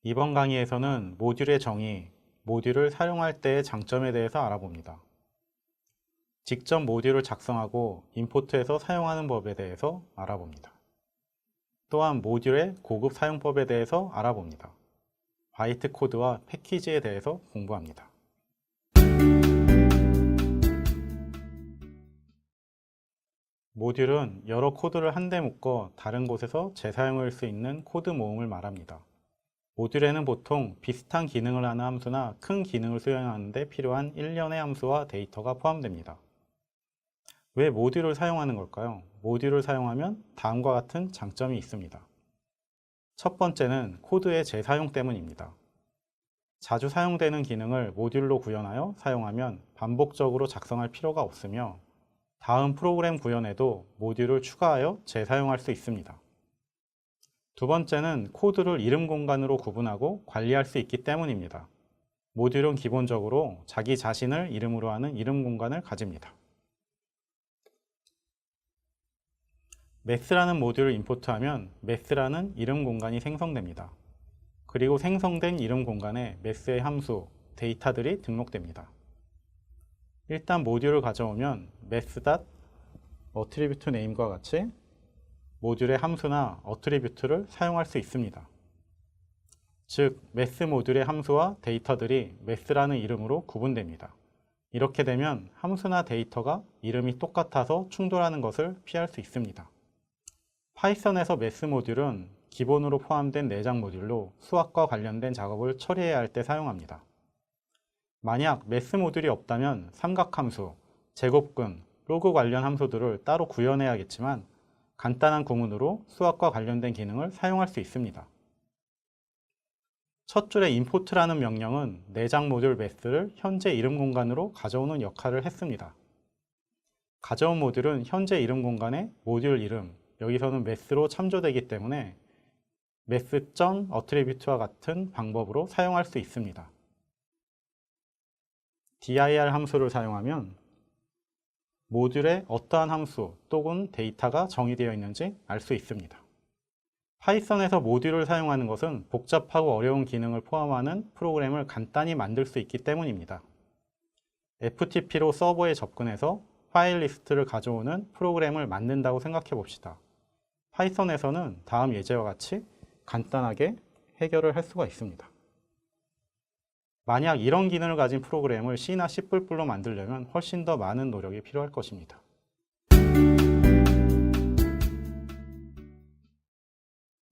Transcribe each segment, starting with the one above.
이번 강의에서는 모듈의 정의, 모듈을 사용할 때의 장점에 대해서 알아봅니다. 직접 모듈을 작성하고 임포트해서 사용하는 법에 대해서 알아봅니다. 또한 모듈의 고급 사용법에 대해서 알아봅니다. 바이트 코드와 패키지에 대해서 공부합니다. 모듈은 여러 코드를 한데 묶어 다른 곳에서 재사용할 수 있는 코드 모음을 말합니다. 모듈에는 보통 비슷한 기능을 하는 함수나 큰 기능을 수행하는 데 필요한 일련의 함수와 데이터가 포함됩니다. 왜 모듈을 사용하는 걸까요? 모듈을 사용하면 다음과 같은 장점이 있습니다. 첫 번째는 코드의 재사용 때문입니다. 자주 사용되는 기능을 모듈로 구현하여 사용하면 반복적으로 작성할 필요가 없으며 다음 프로그램 구현에도 모듈을 추가하여 재사용할 수 있습니다. 두 번째는 코드를 이름 공간으로 구분하고 관리할 수 있기 때문입니다. 모듈은 기본적으로 자기 자신을 이름으로 하는 이름 공간을 가집니다. math라는 모듈을 임포트하면 math라는 이름 공간이 생성됩니다. 그리고 생성된 이름 공간에 math의 함수, 데이터들이 등록됩니다. 일단 모듈을 가져오면 math.attributeName과 같이 모듈의 함수나 어트리뷰트를 사용할 수 있습니다. 즉, math 모듈의 함수와 데이터들이 math라는 이름으로 구분됩니다. 이렇게 되면 함수나 데이터가 이름이 똑같아서 충돌하는 것을 피할 수 있습니다. 파이썬에서 math 모듈은 기본으로 포함된 내장 모듈로 수학과 관련된 작업을 처리해야 할 때 사용합니다. 만약 math 모듈이 없다면 삼각함수, 제곱근, 로그 관련 함수들을 따로 구현해야겠지만 간단한 구문으로 수학과 관련된 기능을 사용할 수 있습니다. 첫 줄의 import라는 명령은 내장 모듈 math를 현재 이름 공간으로 가져오는 역할을 했습니다. 가져온 모듈은 현재 이름 공간에 모듈 이름, 여기서는 math로 참조되기 때문에 math.attribute와 같은 방법으로 사용할 수 있습니다. dir 함수를 사용하면 모듈에 어떠한 함수 또는 데이터가 정의되어 있는지 알 수 있습니다. 파이썬에서 모듈을 사용하는 것은 복잡하고 어려운 기능을 포함하는 프로그램을 간단히 만들 수 있기 때문입니다. FTP로 서버에 접근해서 파일 리스트를 가져오는 프로그램을 만든다고 생각해 봅시다. 파이썬에서는 다음 예제와 같이 간단하게 해결을 할 수가 있습니다. 만약 이런 기능을 가진 프로그램을 C나 C++로 만들려면 훨씬 더 많은 노력이 필요할 것입니다.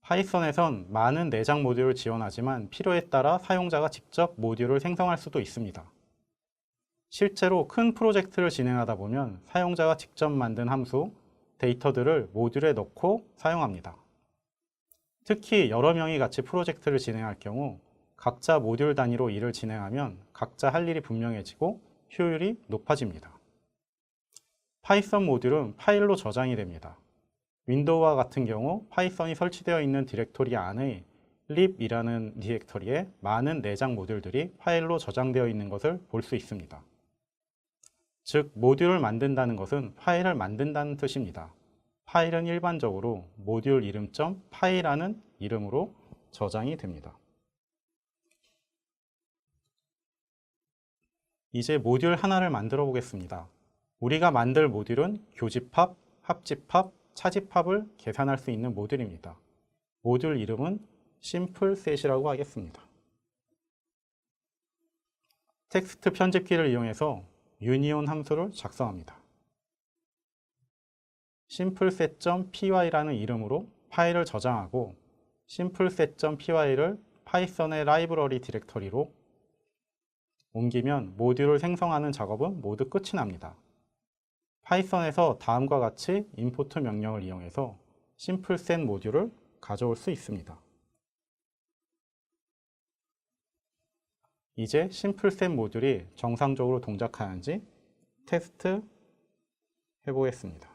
파이썬에선 많은 내장 모듈을 지원하지만 필요에 따라 사용자가 직접 모듈을 생성할 수도 있습니다. 실제로 큰 프로젝트를 진행하다 보면 사용자가 직접 만든 함수, 데이터들을 모듈에 넣고 사용합니다. 특히 여러 명이 같이 프로젝트를 진행할 경우 각자 모듈 단위로 일을 진행하면 각자 할 일이 분명해지고 효율이 높아집니다. 파이썬 모듈은 파일로 저장이 됩니다. 윈도우와 같은 경우 파이썬이 설치되어 있는 디렉토리 안의 lib이라는 디렉토리에 많은 내장 모듈들이 파일로 저장되어 있는 것을 볼 수 있습니다. 즉, 모듈을 만든다는 것은 파일을 만든다는 뜻입니다. 파일은 일반적으로 모듈 이름.py라는 이름으로 저장이 됩니다. 이제 모듈 하나를 만들어 보겠습니다. 우리가 만들 모듈은 교집합, 합집합, 차집합을 계산할 수 있는 모듈입니다. 모듈 이름은 simpleset이라고 하겠습니다. 텍스트 편집키를 이용해서 유니온 함수를 작성합니다. simpleset.py라는 이름으로 파일을 저장하고 simpleset.py를 파이썬의 라이브러리 디렉터리로 옮기면 모듈을 생성하는 작업은 모두 끝이 납니다. 파이썬에서 다음과 같이 import 명령을 이용해서 simpleset 모듈을 가져올 수 있습니다. 이제 simpleset 모듈이 정상적으로 동작하는지 테스트 해보겠습니다.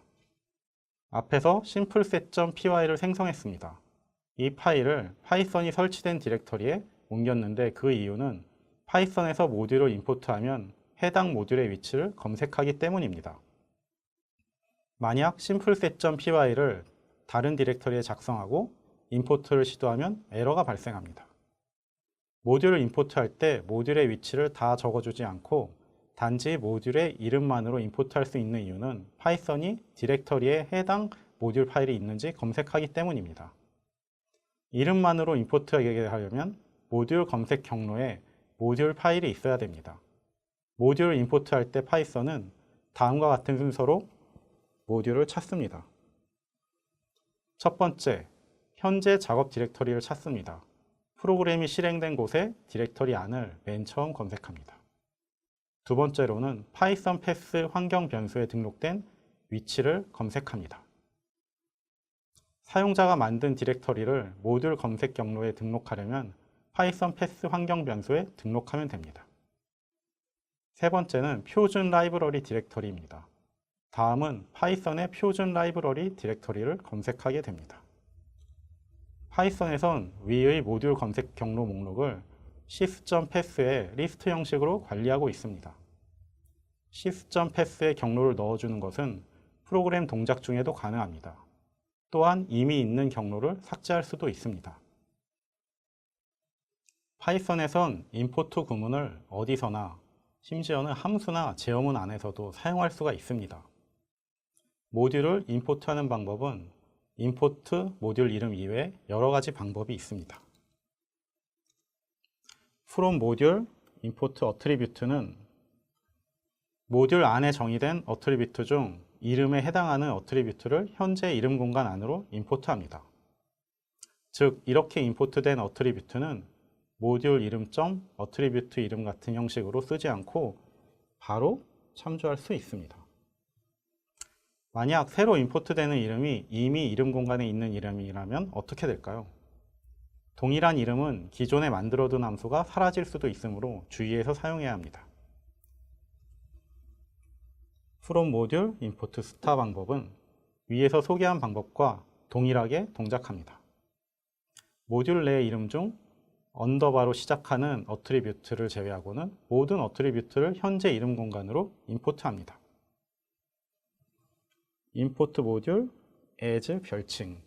앞에서 simpleset.py를 생성했습니다. 이 파일을 파이썬이 설치된 디렉터리에 옮겼는데 그 이유는 파이썬에서 모듈을 임포트하면 해당 모듈의 위치를 검색하기 때문입니다. 만약 simpleset.py를 다른 디렉터리에 작성하고 임포트를 시도하면 에러가 발생합니다. 모듈을 임포트할 때 모듈의 위치를 다 적어주지 않고 단지 모듈의 이름만으로 임포트할 수 있는 이유는 파이썬이 디렉터리에 해당 모듈 파일이 있는지 검색하기 때문입니다. 이름만으로 임포트하게 하려면 모듈 검색 경로에 모듈 파일이 있어야 됩니다. 모듈을 임포트할 때 파이썬은 다음과 같은 순서로 모듈을 찾습니다. 첫 번째, 현재 작업 디렉터리를 찾습니다. 프로그램이 실행된 곳의 디렉터리 안을 맨 처음 검색합니다. 두 번째로는 파이썬 패스 환경 변수에 등록된 위치를 검색합니다. 사용자가 만든 디렉터리를 모듈 검색 경로에 등록하려면 파이썬 패스 환경 변수에 등록하면 됩니다. 세 번째는 표준 라이브러리 디렉터리입니다. 다음은 파이썬의 표준 라이브러리 디렉터리를 검색하게 됩니다. 파이썬에선 위의 모듈 검색 경로 목록을 sys.pass의 리스트 형식으로 관리하고 있습니다. sys.pass의 경로를 넣어주는 것은 프로그램 동작 중에도 가능합니다. 또한 이미 있는 경로를 삭제할 수도 있습니다. 파이썬에선 임포트 구문을 어디서나 심지어는 함수나 제어문 안에서도 사용할 수가 있습니다. 모듈을 임포트하는 방법은 임포트 모듈 이름 이외에 여러 가지 방법이 있습니다. from 모듈 import attribute는 모듈 안에 정의된 어트리뷰트 중 이름에 해당하는 어트리뷰트를 현재 이름 공간 안으로 임포트합니다. 즉, 이렇게 임포트된 어트리뷰트는 모듈 이름.점 어트리뷰트 이름 같은 형식으로 쓰지 않고 바로 참조할 수 있습니다. 만약 새로 임포트되는 이름이 이미 이름 공간에 있는 이름이라면 어떻게 될까요? 동일한 이름은 기존에 만들어둔 함수가 사라질 수도 있으므로 주의해서 사용해야 합니다. from 모듈 import star 방법은 위에서 소개한 방법과 동일하게 동작합니다. 모듈 내 이름 중 언더바로 시작하는 어트리뷰트를 제외하고는 모든 어트리뷰트를 현재 이름 공간으로 임포트합니다. import 모듈 as 별칭.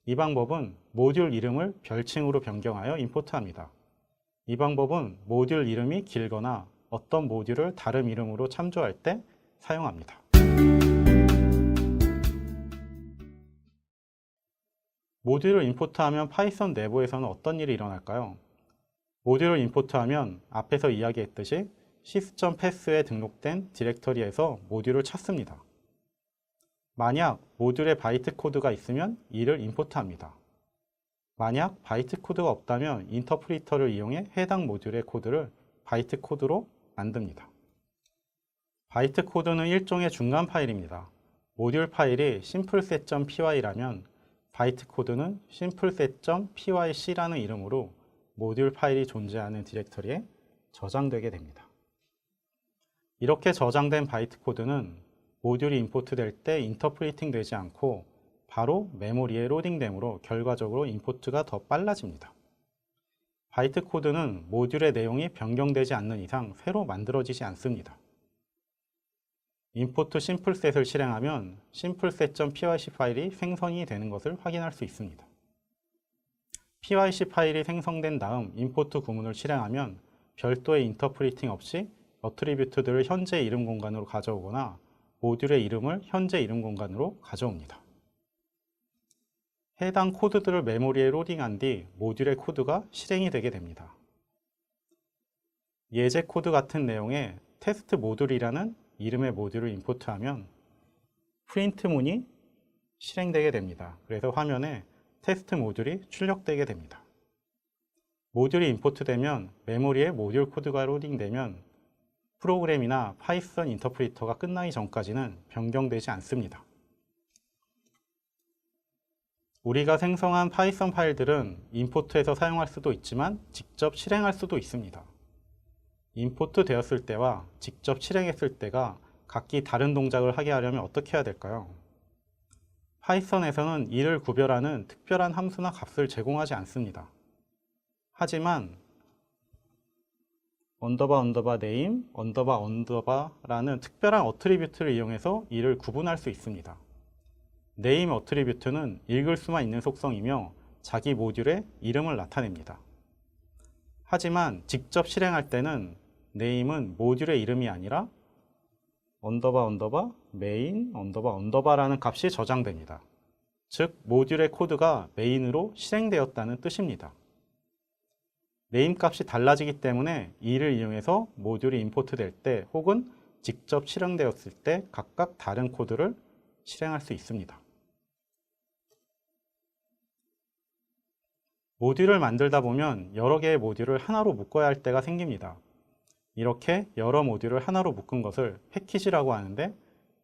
이 방법은 모듈 이름을 별칭으로 변경하여 임포트합니다. 이 방법은 모듈 이름이 길거나 어떤 모듈을 다른 이름으로 참조할 때 사용합니다. 모듈을 임포트하면 파이썬 내부에서는 어떤 일이 일어날까요? 모듈을 임포트하면 앞에서 이야기했듯이 sys.pass에 등록된 디렉터리에서 모듈을 찾습니다. 만약 모듈에 바이트 코드가 있으면 이를 임포트합니다. 만약 바이트 코드가 없다면 인터프리터를 이용해 해당 모듈의 코드를 바이트 코드로 만듭니다. 바이트 코드는 일종의 중간 파일입니다. 모듈 파일이 simpleset.py라면 바이트 코드는 simpleset.pyc라는 이름으로 모듈 파일이 존재하는 디렉터리에 저장되게 됩니다. 이렇게 저장된 바이트 코드는 모듈이 임포트될 때 인터프리팅 되지 않고 바로 메모리에 로딩되므로 결과적으로 임포트가 더 빨라집니다. 바이트 코드는 모듈의 내용이 변경되지 않는 이상 새로 만들어지지 않습니다. import simpleset을 실행하면 simpleset.pyc 파일이 생성이 되는 것을 확인할 수 있습니다. pyc 파일이 생성된 다음 import 구문을 실행하면 별도의 인터프리팅 없이 어트리뷰트들을 현재 이름 공간으로 가져오거나 모듈의 이름을 현재 이름 공간으로 가져옵니다. 해당 코드들을 메모리에 로딩한 뒤 모듈의 코드가 실행이 되게 됩니다. 예제 코드 같은 내용의 테스트 모듈이라는 이름의 모듈을 임포트하면 프린트 문이 실행되게 됩니다. 그래서 화면에 테스트 모듈이 출력되게 됩니다. 모듈이 임포트되면 메모리에 모듈 코드가 로딩되면 프로그램이나 파이썬 인터프리터가 끝나기 전까지는 변경되지 않습니다. 우리가 생성한 파이썬 파일들은 임포트해서 사용할 수도 있지만 직접 실행할 수도 있습니다. 임포트 되었을 때와 직접 실행했을 때가 각기 다른 동작을 하게 하려면 어떻게 해야 될까요? 파이썬에서는 이를 구별하는 특별한 함수나 값을 제공하지 않습니다. 하지만 name, 라는 특별한 어트리뷰트를 이용해서 이를 구분할 수 있습니다. name 어트리뷰트는 읽을 수만 있는 속성이며 자기 모듈의 이름을 나타냅니다. 하지만 직접 실행할 때는 name은 모듈의 이름이 아니라 main 라는 값이 저장됩니다. 즉 모듈의 코드가 메인으로 실행되었다는 뜻입니다. name 값이 달라지기 때문에 이를 이용해서 모듈이 임포트 될 때 혹은 직접 실행되었을 때 각각 다른 코드를 실행할 수 있습니다. 모듈을 만들다 보면 여러 개의 모듈을 하나로 묶어야 할 때가 생깁니다. 이렇게 여러 모듈을 하나로 묶은 것을 패키지라고 하는데,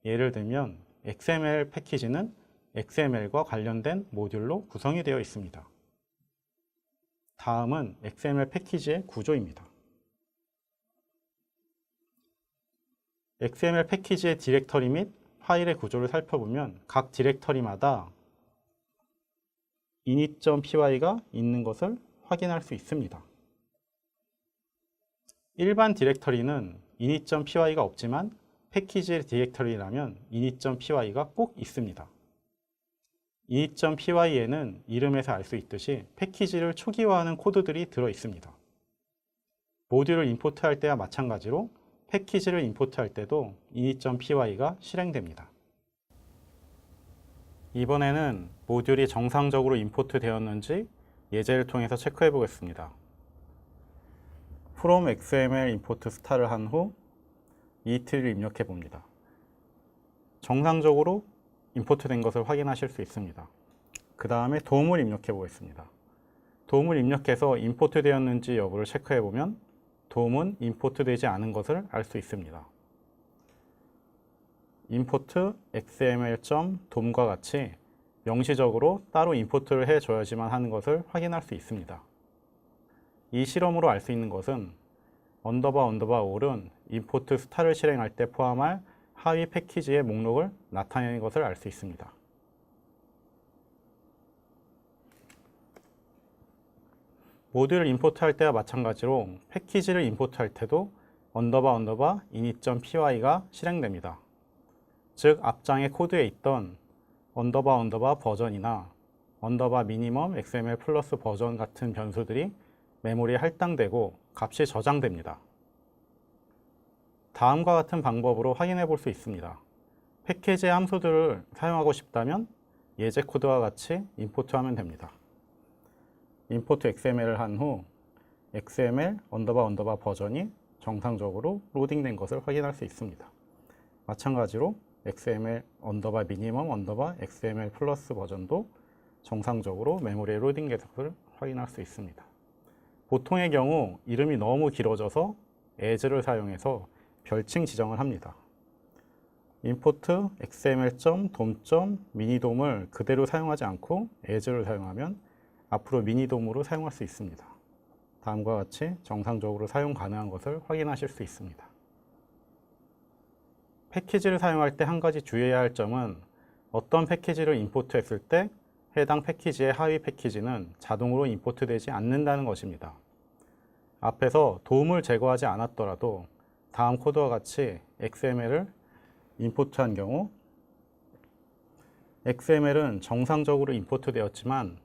예를 들면 XML 패키지는 XML과 관련된 모듈로 구성이 되어 있습니다. 다음은 XML 패키지의 구조입니다. XML 패키지의 디렉터리 및 파일의 구조를 살펴보면 각 디렉터리마다 init.py가 있는 것을 확인할 수 있습니다. 일반 디렉터리는 init.py가 없지만 패키지의 디렉터리라면 init.py가 꼭 있습니다. init.py에는 이름에서 알 수 있듯이 패키지를 초기화하는 코드들이 들어 있습니다. 모듈을 임포트할 때와 마찬가지로 패키지를 임포트할 때도 init.py가 실행됩니다. 이번에는 모듈이 정상적으로 임포트 되었는지 예제를 통해서 체크해 보겠습니다. from XML import star를 한 후 init를 입력해 봅니다. 정상적으로 임포트 된 것을 확인하실 수 있습니다. 그 다음에 도움을 입력해 보겠습니다. 도움을 입력해서 임포트 되었는지 여부를 체크해 보면 도움은 임포트 되지 않은 것을 알 수 있습니다. import xml.dom과 같이 명시적으로 따로 임포트를 해줘야지만 하는 것을 확인할 수 있습니다. 이 실험으로 알 수 있는 것은 all은 import star를 실행할 때 포함할 하위 패키지의 목록을 나타내는 것을 알 수 있습니다. 모듈을 임포트할 때와 마찬가지로 패키지를 임포트할 때도 init.py가 실행됩니다. 즉 앞장의 코드에 있던 버전이나 minimum xml 플러스 버전 같은 변수들이 메모리에 할당되고 값이 저장됩니다. 다음과 같은 방법으로 확인해 볼 수 있습니다. 패키지의 함수들을 사용하고 싶다면 예제 코드와 같이 임포트하면 됩니다. import xml을 한 후 xml 버전이 정상적으로 로딩된 것을 확인할 수 있습니다. 마찬가지로 xml minimum xml 플러스 버전도 정상적으로 메모리에 로딩된 것을 확인할 수 있습니다. 보통의 경우 이름이 너무 길어져서 as를 사용해서 별칭 지정을 합니다. import xml.dom.minidom을 그대로 사용하지 않고 as를 사용하면 앞으로 미니돔으로 사용할 수 있습니다. 다음과 같이 정상적으로 사용 가능한 것을 확인하실 수 있습니다. 패키지를 사용할 때 한 가지 주의해야 할 점은 어떤 패키지를 임포트했을 때 해당 패키지의 하위 패키지는 자동으로 임포트되지 않는다는 것입니다. 앞에서 도움을 제거하지 않았더라도 다음 코드와 같이 XML을 임포트한 경우 XML은 정상적으로 임포트 되었지만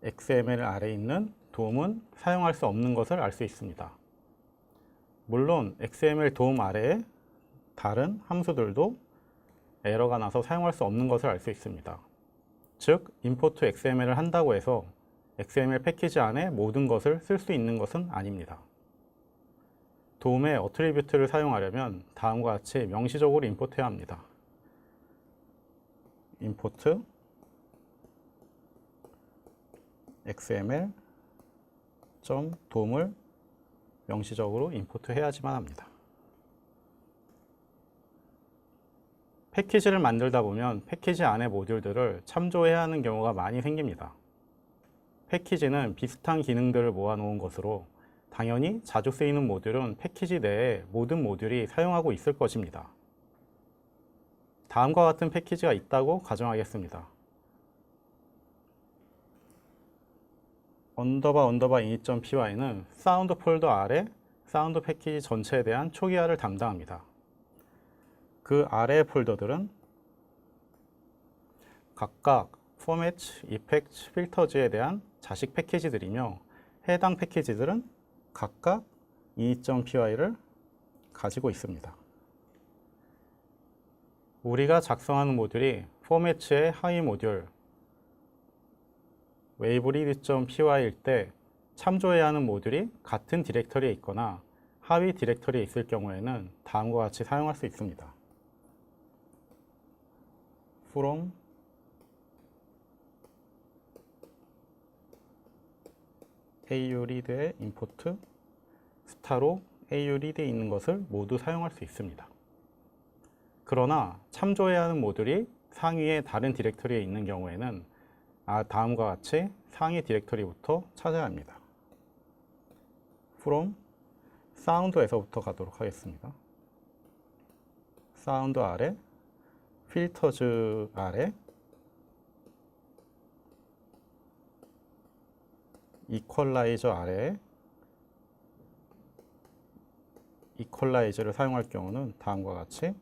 XML 아래에 있는 도움은 사용할 수 없는 것을 알 수 있습니다. 물론 XML 도움 아래에 다른 함수들도 에러가 나서 사용할 수 없는 것을 알 수 있습니다. 즉, import XML을 한다고 해서 XML 패키지 안에 모든 것을 쓸 수 있는 것은 아닙니다. 도움의 어트리뷰트를 사용하려면 다음과 같이 명시적으로 임포트해야 합니다. import xml.dom을 명시적으로 임포트해야지만 합니다. 패키지를 만들다 보면 패키지 안의 모듈들을 참조해야 하는 경우가 많이 생깁니다. 패키지는 비슷한 기능들을 모아놓은 것으로 당연히 자주 쓰이는 모듈은 패키지 내에 모든 모듈이 사용하고 있을 것입니다. 다음과 같은 패키지가 있다고 가정하겠습니다. init.py는 사운드 폴더 아래 사운드 패키지 전체에 대한 초기화를 담당합니다. 그 아래의 폴더들은 각각 포맷, 이펙트, 필터즈에 대한 자식 패키지들이며 해당 패키지들은 각각 init.py를 가지고 있습니다. 우리가 작성하는 모듈이 포맷의 하위 모듈 waveread.py일 때 참조해야 하는 모듈이 같은 디렉터리에 있거나 하위 디렉터리에 있을 경우에는 다음과 같이 사용할 수 있습니다. from auread의 import 스타로 auread에 있는 것을 모두 사용할 수 있습니다. 그러나 참조해야 하는 모듈이 상위의 다른 디렉터리에 있는 경우에는 다음과 같이 상위 디렉터리부터 찾아야 합니다. from 사운드에서부터 가도록 하겠습니다. 사운드 아래, 필터즈 아래, 이퀄라이저 아래에 이퀄라이저를 사용할 경우는 다음과 같이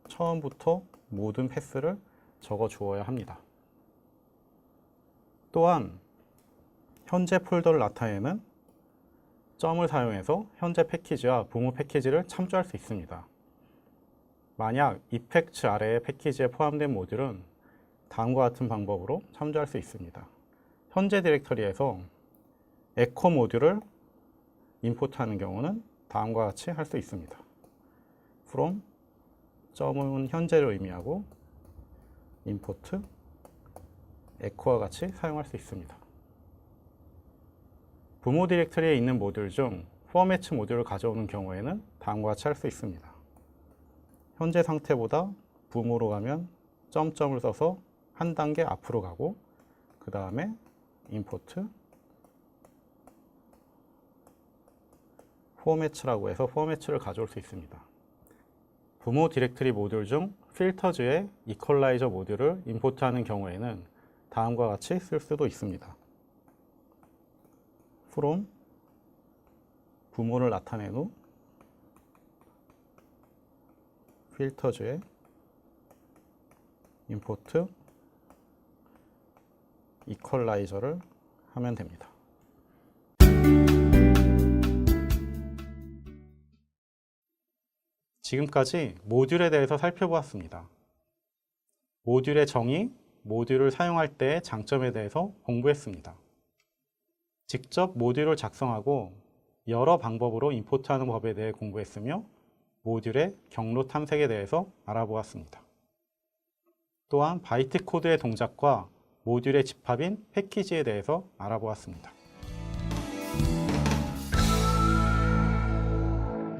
처음부터 모든 패스를 적어 주어야 합니다. 또한 현재 폴더를 나타내는 점을 사용해서 현재 패키지와 부모 패키지를 참조할 수 있습니다. 만약 이펙트 아래의 패키지에 포함된 모듈은 다음과 같은 방법으로 참조할 수 있습니다. 현재 디렉터리에서 에코 모듈을 임포트하는 경우는 다음과 같이 할 수 있습니다. from 점은 현재를 의미하고 import echo와 같이 사용할 수 있습니다. 부모 디렉터리에 있는 모듈 중 포맷 모듈을 가져오는 경우에는 다음과 같이 할 수 있습니다. 현재 상태보다 부모로 가면 점점을 써서 한 단계 앞으로 가고 그 다음에 import 포맷라고 해서 포맷을 가져올 수 있습니다. 부모 디렉터리 모듈 중 필터즈의 이퀄라이저 모듈을 임포트하는 경우에는 다음과 같이 쓸 수도 있습니다. from 부모를 나타낸 후 필터즈의 import 이퀄라이저를 하면 됩니다. 지금까지 모듈에 대해서 살펴보았습니다. 모듈의 정의, 모듈을 사용할 때의 장점에 대해서 공부했습니다. 직접 모듈을 작성하고 여러 방법으로 임포트하는 법에 대해 공부했으며 모듈의 경로 탐색에 대해서 알아보았습니다. 또한 바이트 코드의 동작과 모듈의 집합인 패키지에 대해서 알아보았습니다.